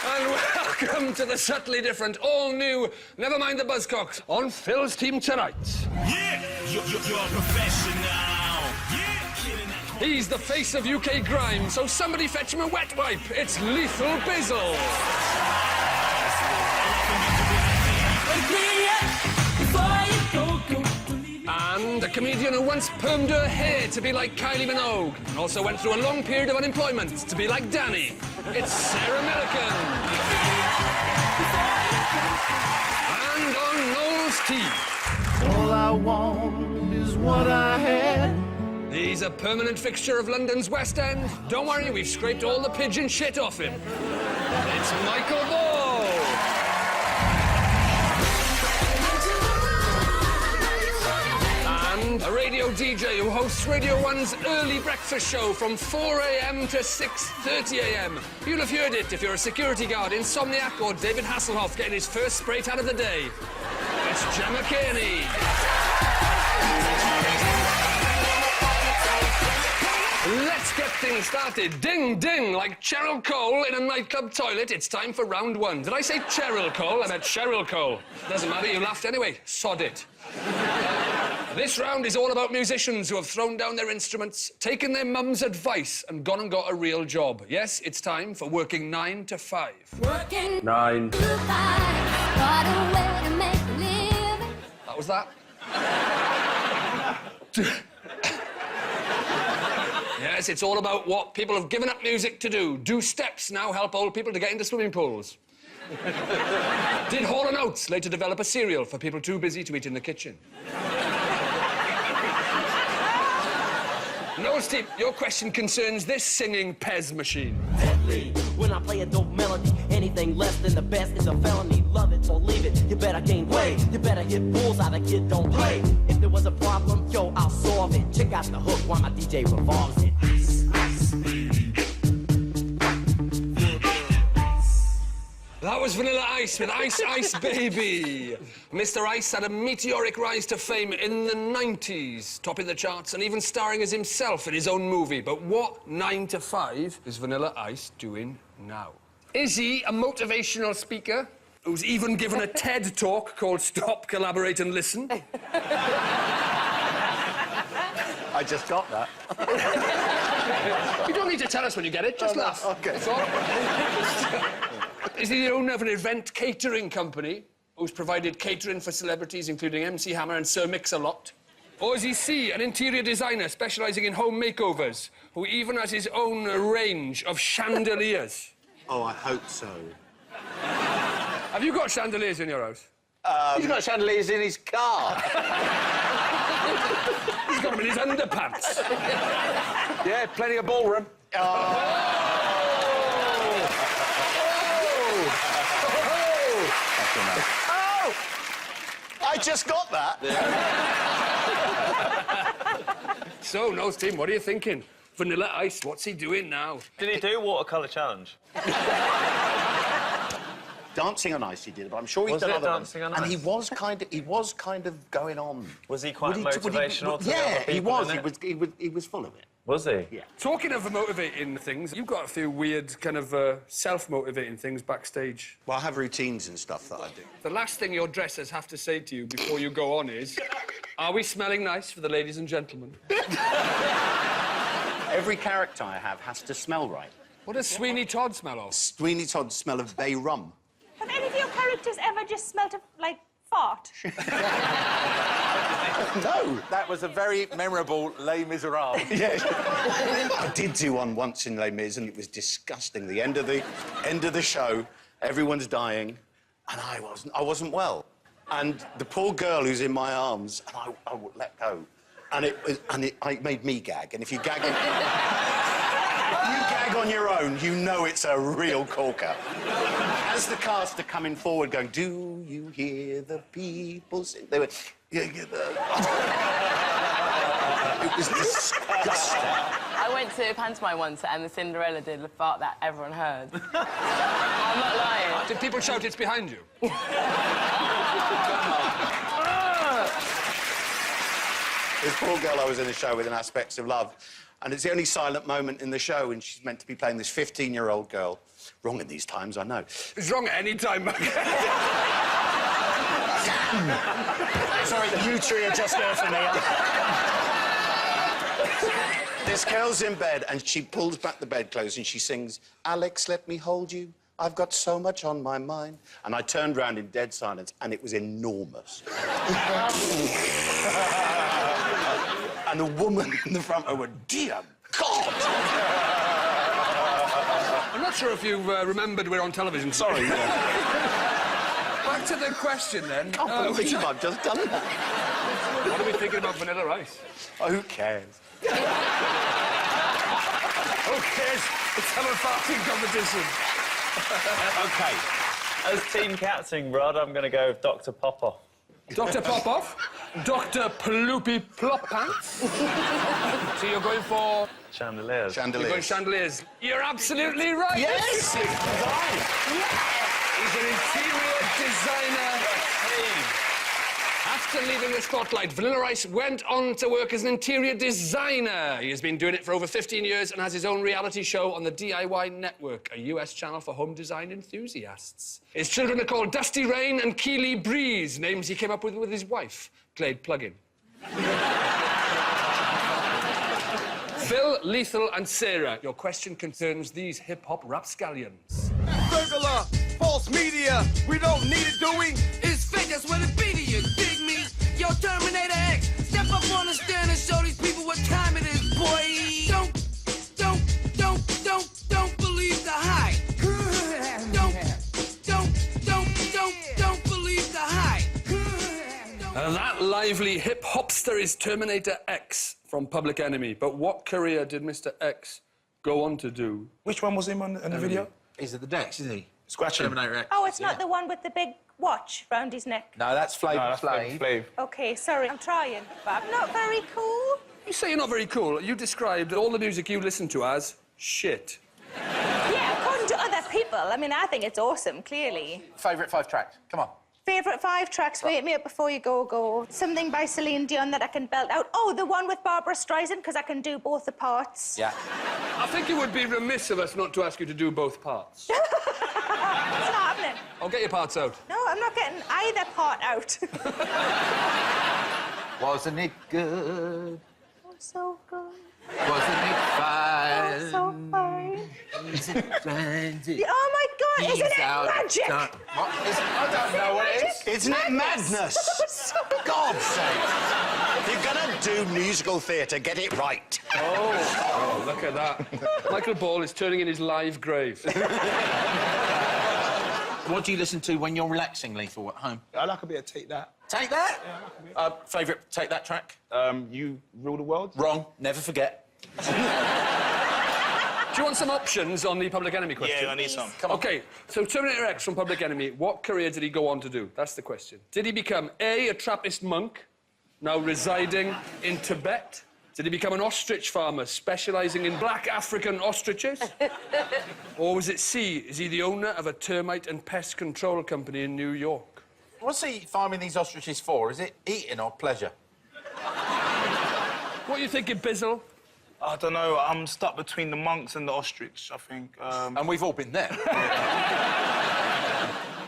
And welcome to the subtly different, all-new Never Mind the Buzzcocks on Phil's team tonight. Yeah, you're a professional. Yeah. He's the face of UK grime, so somebody fetch him a wet wipe. It's Lethal Bizzle. And a comedian who once permed her hair to be like Kylie Minogue, and also went through a long period of unemployment to be like Danny. It's Sarah Millican. And on Noel's team. All I want is what I had. He's a permanent fixture of London's West End. Don't worry, we've scraped all the pigeon shit off him. It's Michael Ball. And a radio DJ who hosts Radio 1's early breakfast show from 4 a.m. to 6:30 a.m. You'll have heard it if you're a security guard, insomniac, or David Hasselhoff getting his first spray tan of the day. It's Gemma Kearney. Let's get things started. Ding, ding, like Cheryl Cole in a nightclub toilet. It's time for round one. Did I say Cheryl Cole? I meant Cheryl Cole. Doesn't matter, you laughed anyway. Sod it. This round is all about musicians who have thrown down their instruments, taken their mum's advice, and gone and got a real job. Yes, it's time for working 9 to 5. Working 9. to 5. What a way to make a living. That was that. Yes, it's all about what people have given up music to do. Do steps now help old people to get into swimming pools? Did Hall & Oates later develop a cereal for people too busy to eat in the kitchen? Noel Steve, your question concerns this singing Pez machine. When I play a dope melody, anything less than the best is a felony. Love it or leave it, you better gain weight. You better hit bullseye, the kid don't play. If there was a problem, yo, I'll solve it. Check out the hook while my DJ revolves it. Ice, ice. That was Vanilla Ice with Ice Ice Baby. Mr. Ice had a meteoric rise to fame in the 90s, topping the charts and even starring as himself in his own movie. But what 9 to 5 is Vanilla Ice doing now? Is he a motivational speaker who's even given a TED talk called Stop, Collaborate and Listen? I just got that. You don't need to tell us when you get it, just laugh. Okay. That's all. Is he the owner of an event catering company who's provided catering for celebrities, including MC Hammer and Sir Mix-a-Lot? Or is he C, an interior designer specialising in home makeovers, who even has his own range of chandeliers? Oh, I hope so. Have you got chandeliers in your house? He's got chandeliers in his car. He's got them in his underpants. Yeah, plenty of ballroom. Oh! I just got that. So, Noel's team, what are you thinking? Vanilla Ice, what's he doing now? Did he do watercolour challenge? Dancing on Ice he did, but I'm sure he's done other ones. Dancing on And Ice? he was kind of going on. Was he quite motivational to the yeah, other people, he was full of it. Was he? Yeah. Talking of motivating things, you've got a few weird kind of self-motivating things backstage. Well, I have routines and stuff that I do. The last thing your dressers have to say to you before you go on is, are we smelling nice for the ladies and gentlemen? Every character I have has to smell right. What does Sweeney Todd smell of? Sweeney Todd smell of bay rum. Have any of your characters ever just smelt of, like, fart? No. That was a very memorable Les Miserables. Yeah. I did do one once in Les Mis, and it was disgusting. The end of the show, everyone's dying, and I wasn't well. And the poor girl who's in my arms, and I would let go. And it made me gag. And if you gag on your own, you know it's a real corker. As the cast are coming forward going, do you hear the people sing? They went, yeah. It was disgusting. I went to a pantomime once and the Cinderella did the fart that everyone heard. I'm not lying. Did people shout it's behind you? This poor girl I was in a show with in Aspects of Love, And it's the only silent moment in the show, and she's meant to be playing this 15-year-old girl. Wrong in these times, I know. It's wrong at any time. Sorry, you three are just there for me. This girl's in bed, and she pulls back the bedclothes and she sings, "Alex, let me hold you. I've got so much on my mind." And I turned round in dead silence, and it was enormous. And the woman in the front row went, "Dear God!" I'm not sure if you've remembered we're on television. Sorry. Back to the question, then. I can't believe I've just done that. What are we thinking about Vanilla Ice? Oh, who cares? Who cares? Let's have a farting competition. OK. As team captain, Rod, I'm going to go with Dr. Popoff. Dr. Popoff? Dr. Ploopy Plop Pants? So you're going for... Chandeliers. Chandeliers. You're going chandeliers. You're absolutely right. Yes! He's an interior designer. After leaving the spotlight, Vanilla Ice went on to work as an interior designer. He has been doing it for over 15 years and has his own reality show on the DIY Network, a US channel for home design enthusiasts. His children are called Dusty Rain and Keely Breeze, names he came up with his wife, Glade Plugin. Phill, Lethal and Sarah, your question concerns these hip-hop rapscallions. Regular, false media, we don't need it, do we? It's fake, that's what it be to you, dig me? Yo, Terminator X, step up on the stand and show these people what time it is, boy. Don't believe the hype. Don't believe the hype. That lively hip-hopster is Terminator X from Public Enemy. But what career did Mr. X go on to do? Which one was him on the video? He's at the decks, isn't he? Scratching. Terminator X. Oh, it's not the one with the big watch round his neck. No, that's Flavor Flav. Flav. OK, sorry, I'm trying. But I'm not very cool. You say you're not very cool. You described all the music you listen to as shit. Yeah, according to other people. I mean, I think it's awesome, clearly. Favourite 5 tracks? Come on. Favourite 5 tracks? Wake Me Up Before You Go. Something by Celine Dion that I can belt out. Oh, the one with Barbara Streisand, because I can do both the parts. Yeah. I think it would be remiss of us not to ask you to do both parts. It's not happening. I'll get your parts out. No, I'm not getting either part out. Wasn't it good? Oh, so good. Wasn't it fun? Oh, so fine. Is it splendid? Oh, my God, He's isn't it out of magic? time. What is it? I don't know what it is. Isn't it madness? So God's sake. If you're gonna do musical theatre, get it right. Oh, look at that. Michael Ball is turning in his live grave. What do you listen to when you're relaxing, Lethal, at home? I like a bit of Take That. Take That? Yeah, I like a bit. Favourite Take That track? You Rule the World? Wrong. Never Forget. Do you want some options on the Public Enemy question? Yeah, I need some. Come on. OK, so Terminator X from Public Enemy, what career did he go on to do? That's the question. Did he become a Trappist monk, now residing in Tibet? Did he become an ostrich farmer specialising in black African ostriches? Or was it C, is he the owner of a termite and pest control company in New York? What's he farming these ostriches for? Is it eating or pleasure? What are you thinking, Bizzle? I don't know, I'm stuck between the monks and the ostrich, I think. And we've all been there.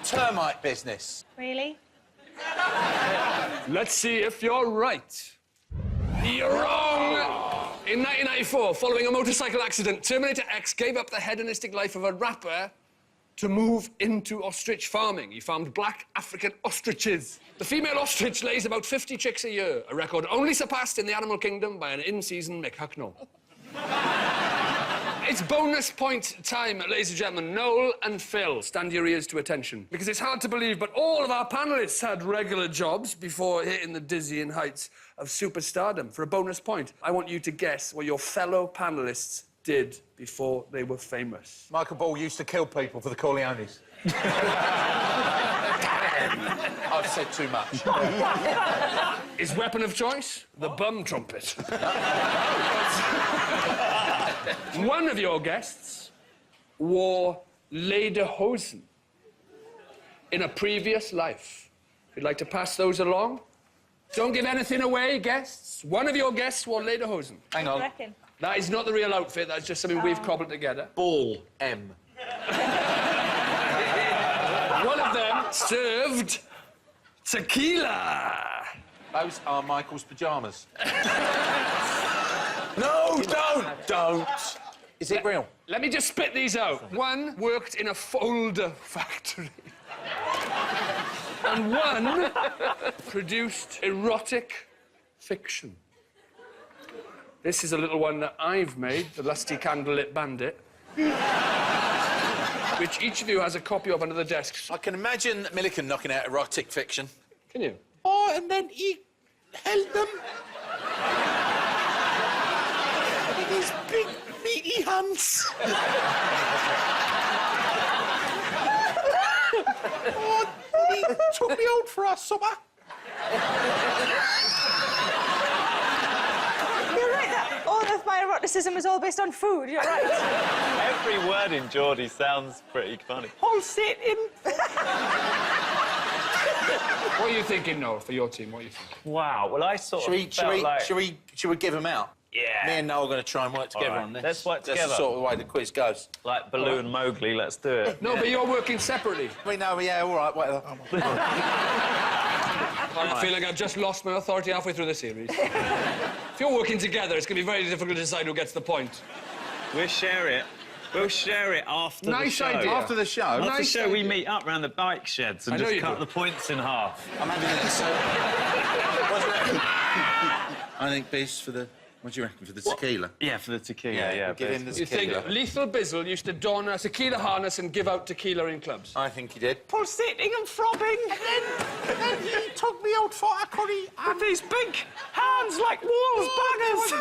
Termite business. Really? Let's see if you're right. You're wrong! In 1994, following a motorcycle accident, Terminator X gave up the hedonistic life of a rapper to move into ostrich farming. He farmed black African ostriches. The female ostrich lays about 50 chicks a year, a record only surpassed in the animal kingdom by an in-season Mick Hucknall. It's bonus point time, ladies and gentlemen. Noel and Phill, stand your ears to attention. Because it's hard to believe, but all of our panellists had regular jobs before hitting the dizzying heights of superstardom. For a bonus point, I want you to guess what your fellow panellists did before they were famous. Michael Ball used to kill people for the Corleones. I've said too much. His weapon of choice? The bum trumpet. One of your guests wore lederhosen in a previous life. If you'd like to pass those along. Don't give anything away, guests. One of your guests wore lederhosen. Hang on. I reckon. That is not the real outfit. That's just something we've cobbled together. Ball, M. One of them served tequila. Those are Michael's pyjamas. No, don't. Is it real? Let me just spit these out. One worked in a folder factory. And one produced erotic fiction. This is a little one that I've made, the Lusty Candlelit Bandit, which each of you has a copy of under the desks. I can imagine Milliken knocking out erotic fiction. Can you? Oh, and then he held them in his big, meaty hands. Oh, he took me out for a supper. You're right, that all of my eroticism is all based on food, you're right. Every word in Geordie sounds pretty funny. I'll sit in. What are you thinking, Noel, for your team? What are you thinking? Wow, well, I sort of felt like... Should we give them out? Yeah. Me and Noel are going to try and work together right, on this. let's work That's together. the sort of way the quiz goes. Like Baloo and Mowgli, let's do it. No, but you're working separately. We know, yeah, all right, whatever. I feel like I've just lost my authority halfway through the series. If you're working together, it's going to be very difficult to decide who gets the point. We'll share it. We'll share it after the show. Nice idea. After the show? After the Nice show, we idea. meet up around the bike sheds and I know just you cut do. the points in half. I'm having this. I think base for the... What do you reckon, for the tequila? Yeah, for the tequila, yeah. give him the You think tequila. Lethal Bizzle used to don a tequila harness and give out tequila in clubs? I think he did. Pulsating and throbbing. And then he took me out for a curry. With these big hands like walls bangers.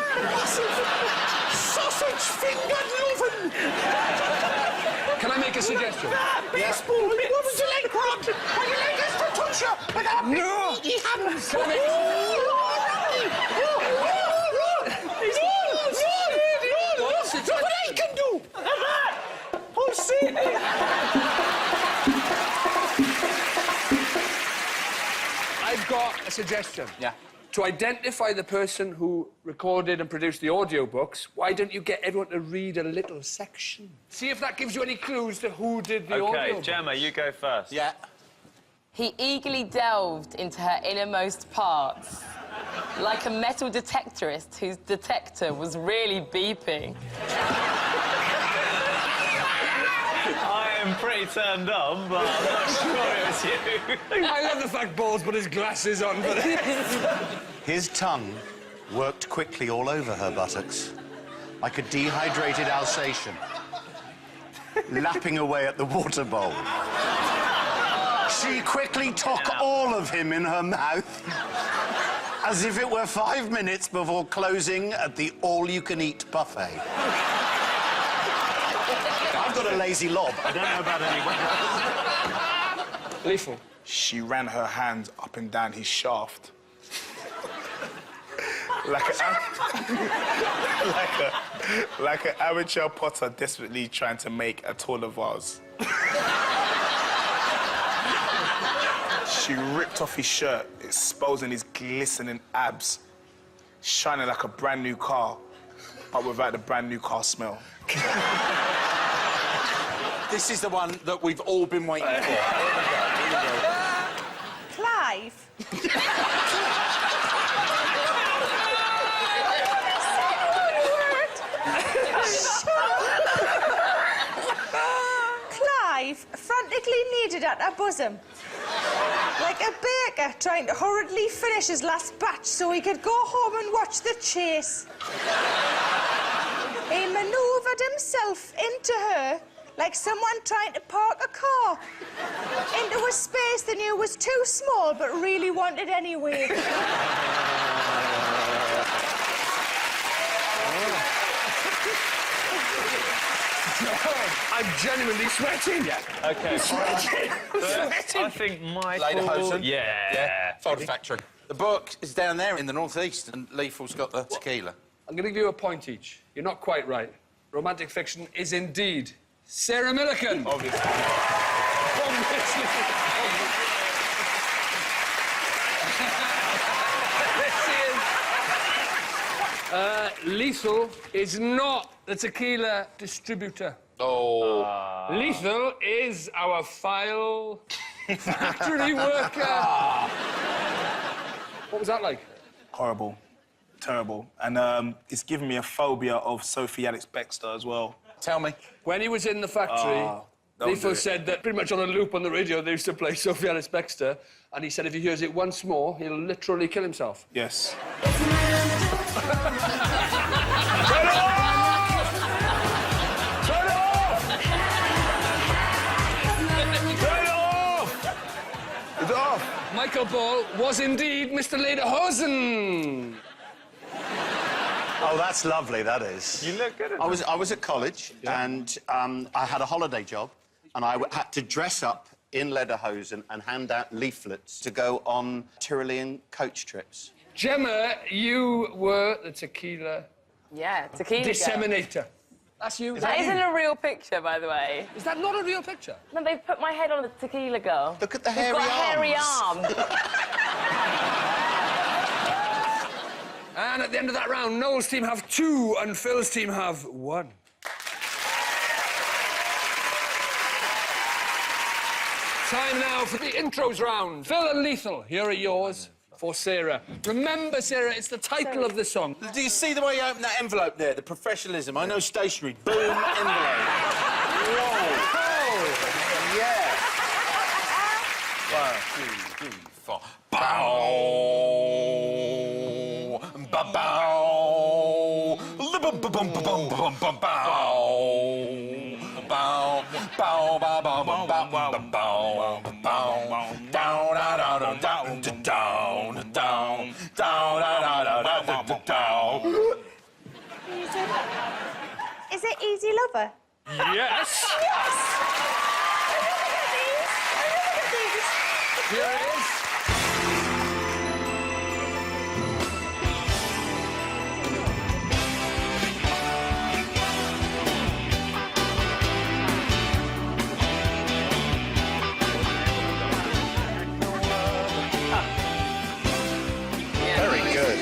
Sausage fingered loving. Can I make a suggestion? That baseball bit. What was your leg cracked? Would you like us to touch you with our big meaty hands? Can I make- Look what I can do! Pulsating! I've got a suggestion. Yeah. To identify the person who recorded and produced the audiobooks, why don't you get everyone to read a little section? See if that gives you any clues to who did the OK, audio. Gemma, you go first. Yeah. He eagerly delved into her innermost parts, like a metal detectorist whose detector was really beeping. I am pretty turned on, but I'm not sure it was you. I love the fact Ball's put his glasses on for this. His tongue worked quickly all over her buttocks, like a dehydrated Alsatian, lapping away at the water bowl. She quickly took all of him in her mouth, as if it were 5 minutes before closing at the all-you-can-eat buffet. I've got a lazy lob. I don't know about anyone else. Lethal. She ran her hands up and down his shaft. like an amateur potter desperately trying to make a taller vase. She ripped off his shirt, exposing his glistening abs, shining like a brand new car, but without the brand new car smell. This is the one that we've all been waiting for. Clive. Clive frantically kneaded at her bosom, like a baker trying to hurriedly finish his last batch so he could go home and watch the chase. He manoeuvred himself into her like someone trying to park a car into a space they knew was too small but really wanted anyway. I'm genuinely sweating. OK. Sweating. I think Michael... Lederhosen. Yeah. Folder Factory. The book is down there in the northeast, and Lethal's got the tequila. I'm going to give you a point each. You're not quite right. Romantic fiction is indeed Sarah Milliken. Obviously. Obviously. Lethal is not the tequila distributor. Oh. Lethal is our file factory worker. What was that like? Horrible. Terrible. And it's given me a phobia of Sophie Alex-Bextor as well. Tell me. When he was in the factory, don't do Lethal it. said that pretty much on a loop on the radio they used to play Sophie Alex-Bextor, and he said if he hears it once more, he'll literally kill himself. Yes. It's off! Michael Ball was indeed Mr. Lederhosen. Oh, that's lovely, that is. You look good at I was at college, and I had a holiday job, and I had to dress up in lederhosen and hand out leaflets to go on Tyrolean coach trips. Gemma, you were the tequila Yeah, tequila. disseminator. That's you. That isn't a real picture, by the way. Is that not a real picture? No, they've put my head on the tequila girl. Look at the We've hairy got hairy arms. arms. And at the end of that round, Noel's team have 2 and Phil's team have 1. Time now for the intros round. Phil and Lethal, here are yours for Sarah. Remember, Sarah, it's the title of the song. Do you see the way you open that envelope there? The professionalism. I know stationery. Boom, envelope. Whoa. Yeah. 1, 2, 3, 4. Bow. Ba-bow. Ba-bum-ba-bum-ba-bum-ba-bum. Bow. Bow. Bow, bow, bow, bow, bow, bow, bow, bow. Down, down, down, down, down, down, down, down, down, down. Is it Easy Lover? Yes. Yes! Here it is. Very good.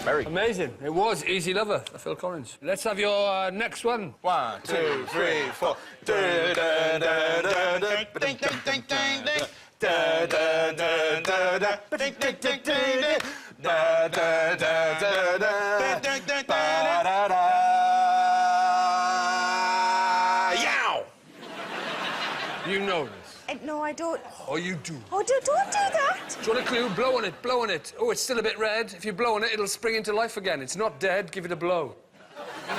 Very good. Amazing. It was Easy Lover, Phil Collins. Let's have your next one. 1, 2, 3, 4. Da da da da da. Ding ding ding ding ding. Da da da da da. Ding ding ding ding ding. Da da da da da. Ding ding da da da. Yow! You know this. No, I don't. Oh, you do. Oh, don't do that. Do you want a clue? Blow on it, blow on it. Oh, it's still a bit red. If you blow on it, it'll spring into life again. It's not dead. Give it a blow. What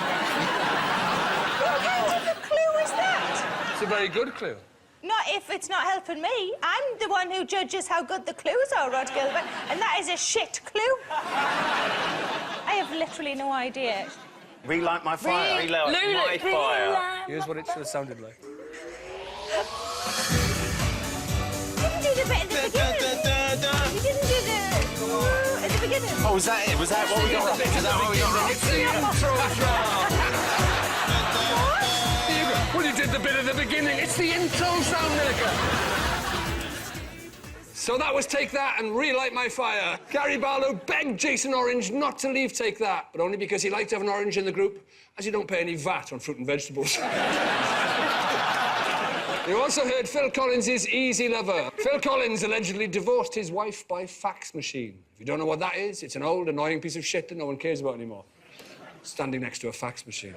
kind of a clue is that? It's a very good clue. Not if it's not helping me. I'm the one who judges how good the clues are, Rhod Gilbert, and that is a shit clue. I have literally no idea. Relight my fire. Relight my fire. Here's what it should have sounded like. You didn't do the bit at the beginning. You didn't do the at the beginning. Oh, was that it? Was that what we got? Is that what we got? It's the intros round. Well, you did the bit at the beginning. It's the intro sound maker. So that was Take That and Relight My Fire. Gary Barlow begged Jason Orange not to leave Take That, but only because he liked to have an orange in the group, as you don't pay any VAT on fruit and vegetables. You also heard Phil Collins' Easy Lover. Phil Collins allegedly divorced his wife by fax machine. If you don't know what that is, it's an old, annoying piece of shit that no one cares about anymore. Standing next to a fax machine.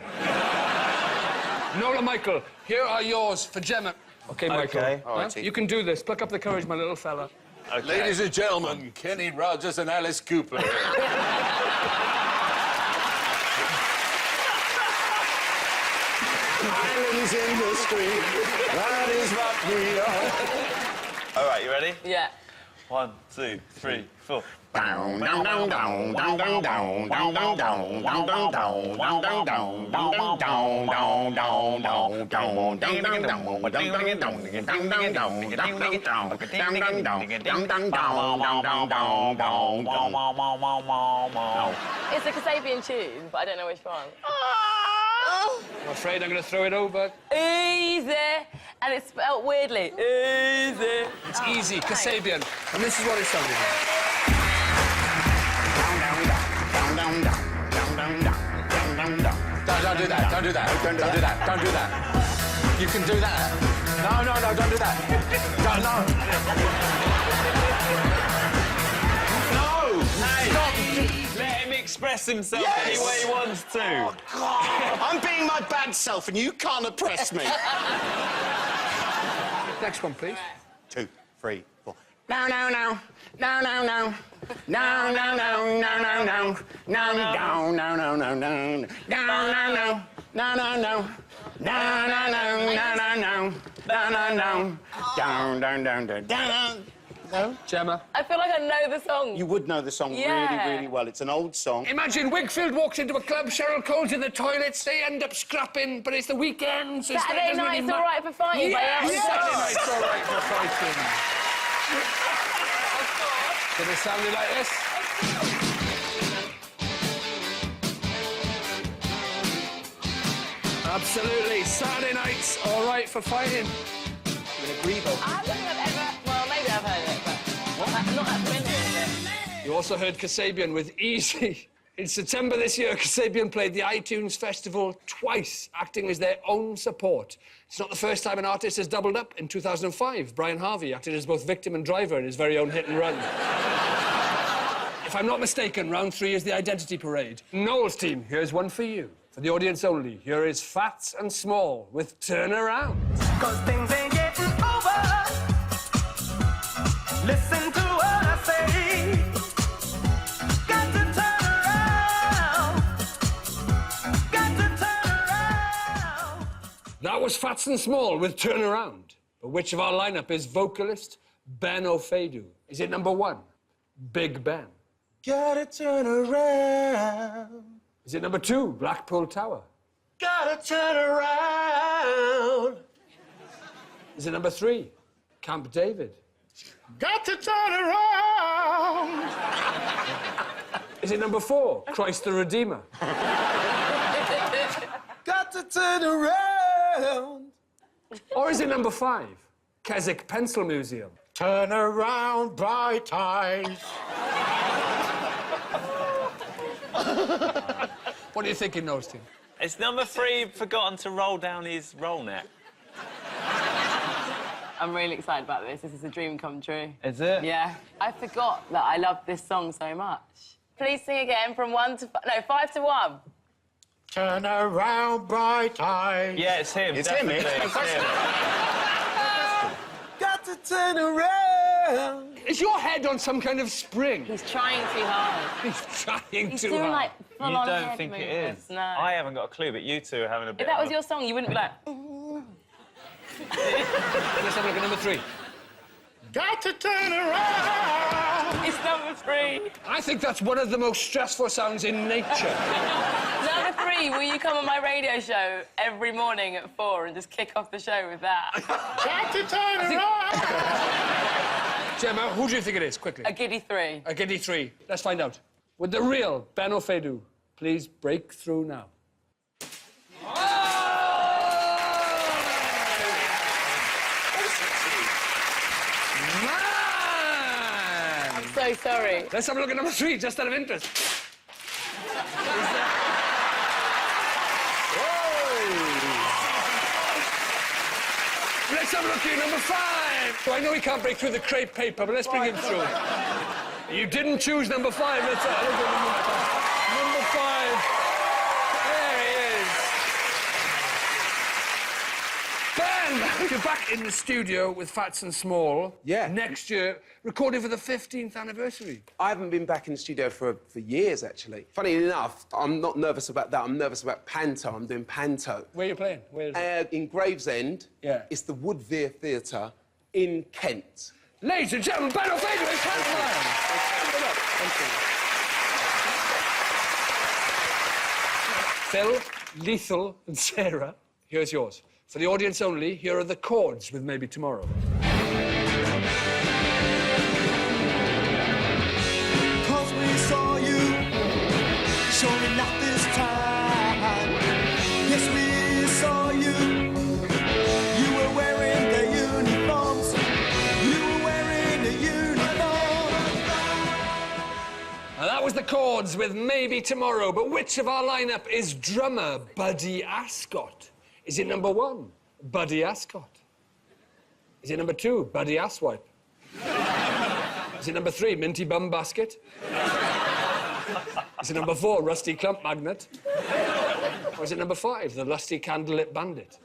Noel and Michael, here are yours for Gemma. OK, Michael. OK. All right, You can do this. Pluck up the courage, my little fella. Okay. Ladies and gentlemen, Kenny Rogers and Alice Cooper. Islands in the stream, that is what we are. All right, you ready? Yeah. 1, 2, 3, 4. It's a Kasabian tune, but I don't know which one. I'm afraid I'm going to throw it over. Easy. And it's spelled weirdly. Easy. It's easy, Kasabian. And this is what it sounded like. do that. Don't do that. Don't do that. Don't do that. You can do that. No, no, no, don't do that. No, no. No! Hey! Stop! Let him express himself any way he wants to. Oh, God. I'm being my bad self and you can't oppress me. Next one, please. 2, 3, 4. No, no, no. No, no, no. No, no, no, no, no, no. No, no, no, no, no, no. No, no, no. No, no, no. No, no, no, no, no, no. No, no, no. Down, down, down, down, down. No? Gemma? I feel like I know the song. You would know the song really, really well. It's an old song. Imagine Wakefield walks into a club, Cheryl Cole's in the toilets, they end up scrapping, but it's the weekend, so Saturday it doesn't really night's all right for fighting. Yeah, by Saturday night's all right for fighting. Did it sound like this? Absolutely. Saturday night's all right for fighting. You agree, though? I don't think I've ever... Well, maybe I've heard it, but... I'm not that familiar with it. You also heard Kasabian with Easy. In September this year, Kasabian played the iTunes Festival twice, acting as their own support. It's not the first time an artist has doubled up. In 2005, Brian Harvey acted as both victim and driver in his very own hit and run. If I'm not mistaken, round 3 is the identity parade. Noel's team, here's one for you. For the audience only, here is Fat and Small with Turn Around. 'Cause things ain't getting over. Listen to what I say. Got to turn around. Got to turn around. That was Fats and Small with Turn Around. But which of our lineup is vocalist Ben O'Fedu? Is it number 1, Big Ben? Gotta turn around. Is it number 2, Blackpool Tower? Gotta turn around. Is it number 3, Camp David? Got to turn around. Is it number 4, Christ the Redeemer? Got to turn around. Or is it number 5, Keswick Pencil Museum? Turn around, bright eyes. What are you thinking, Noel's team? It's number 3 forgotten to roll down his roll net. I'm really excited about this. This is a dream come true. Is it? Yeah. I forgot that I loved this song so much. Please sing again from 1 to... No, 5 to 1. Turn around, bright eyes. Yeah, it's him. It's him, definitely. it's him. Got to turn around. Is your head on some kind of spring? He's trying too hard. He's trying He's too doing, hard. like, You full-on don't head think it movements. is? No. I haven't got a clue, but you two are having a bit If that of was your song, you wouldn't be like... Let's have a look at number 3. Got to turn around. It's number 3. I think that's one of the most stressful sounds in nature. Number 3, will you come on my radio show every morning at 4 and just kick off the show with that? Got to turn around. Gemma, who do you think it is? Quickly. A giddy 3. A giddy 3. Let's find out. Would the real Ben O'Fedu please break through now? Man! I'm so sorry. Let's have a look at number 3, just out of interest. Let's have a look at number 5. So I know he can't break through the crepe paper, but let's bring him through. You didn't choose number 5. Let's have a look at number 5. There he is. Ben, you're back in the studio with Fats and Small. Yeah. Next year, recording for the 15th anniversary. I haven't been back in the studio for years, actually. Funny enough, I'm not nervous about that. I'm nervous about panto. I'm doing panto. Where are you playing? Where is it? In Gravesend. Yeah. It's the Woodvere Theatre in Kent. Ladies and gentlemen, Ben O'Fedu is pantomime. Phill, Lethal, and Sarah, here's yours. For the audience only, here are the chords with Maybe Tomorrow. Cause we saw you showing up this time. Yes, we saw you. You were wearing the uniforms. You were wearing the uniform. And that was the chords odds with maybe tomorrow, but which of our lineup is drummer Buddy Ascot? Is it number 1, Buddy Ascot? Is it number 2, Buddy Asswipe? Is it number 3, Minty Bum Basket? Is it number 4, Rusty Clump Magnet? Or is it number 5, the Lusty Candlelit Bandit?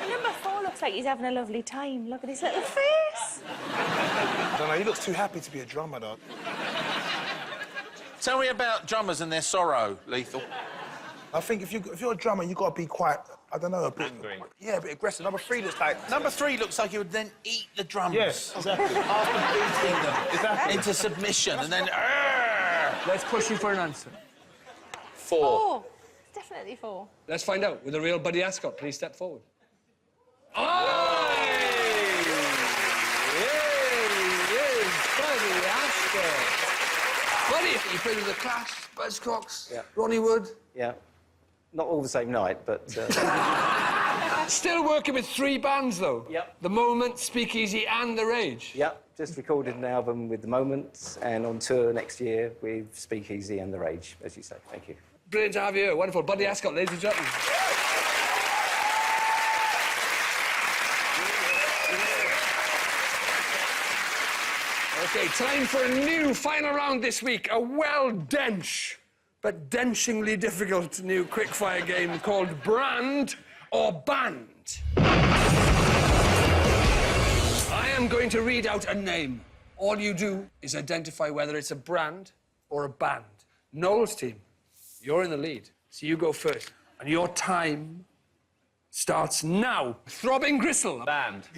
Number 4 looks like he's having a lovely time. Look at his little face. I don't know, he looks too happy to be a drummer, though. Tell me about drummers and their sorrow, Lethal. I think if you're a drummer, you've got to be quite, I don't know, a bit... Angry. Yeah, a bit aggressive. Number 3 looks like... Number 3 looks like he would then eat the drums. Yes, exactly. After beating them into submission, and then... Let's push you for an answer. 4. 4. Definitely 4. Let's find out. With the real Buddy Ascot, please step forward. Oh! Yes, Buddy Ascot. Buddy, you played with the Clash, Buzzcocks, Yeah. Ronnie Wood. Yeah. Not all the same night, but... Still working with 3 bands, though? Yep. The Moment, Speakeasy and The Rage? Yeah, just recorded an album with The Moment and on tour next year with Speakeasy and The Rage, as you say. Thank you. Brilliant to have you here. Wonderful. Buddy Ascot, ladies and gentlemen. OK, time for a new final round this week. A well-dench, but denchingly difficult new quickfire game called Brand or Band. I am going to read out a name. All you do is identify whether it's a brand or a band. Noel's team, you're in the lead, so you go first. And your time starts now. Throbbing Gristle. Band.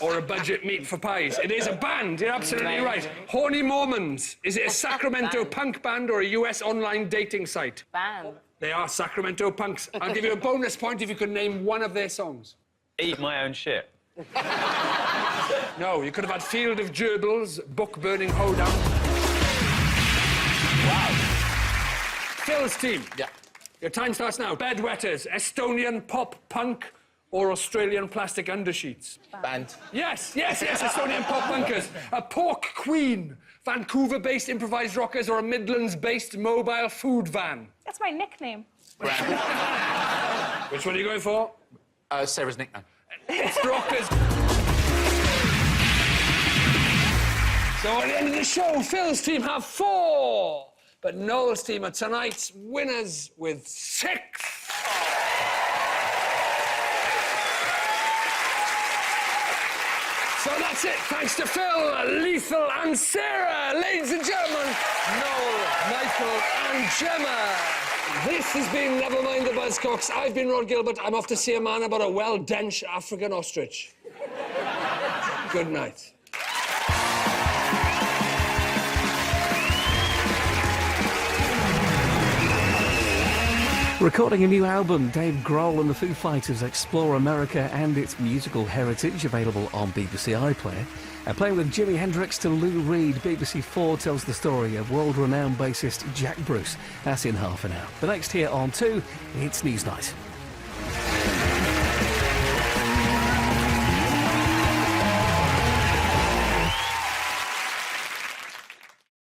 Or a budget meat for pies. It is a band, you're absolutely right. Horny Mormons. Is it a Sacramento punk band or a US online dating site? Band. They are Sacramento punks. I'll give you a bonus point if you can name one of their songs. Eat my own shit. No, you could have had Field of Gerbils, Book Burning Hoedown. Wow. Phil's team. Yeah. Your time starts now. Bedwetters, Estonian pop punk or Australian plastic undersheets? Band. Yes, Estonian pop punkers. A Pork Queen, Vancouver-based improvised rockers or a Midlands-based mobile food van? That's my nickname. Which one are you going for? Sarah's nickname. It's rockers. So at the end of the show, Phil's team have 4. But Noel's team are tonight's winners with 6. So that's it. Thanks to Phill, Lethal and Sarah. Ladies and gentlemen, Noel, Michael and Gemma. This has been Never Mind the Buzzcocks. I've been Rhod Gilbert. I'm off to see a man about a well-dench African ostrich. Good night. Recording a new album, Dave Grohl and the Foo Fighters explore America and its musical heritage, available on BBC iPlayer. Playing with Jimi Hendrix to Lou Reed, BBC 4 tells the story of world-renowned bassist Jack Bruce. That's in half an hour. But next here on 2, it's Newsnight.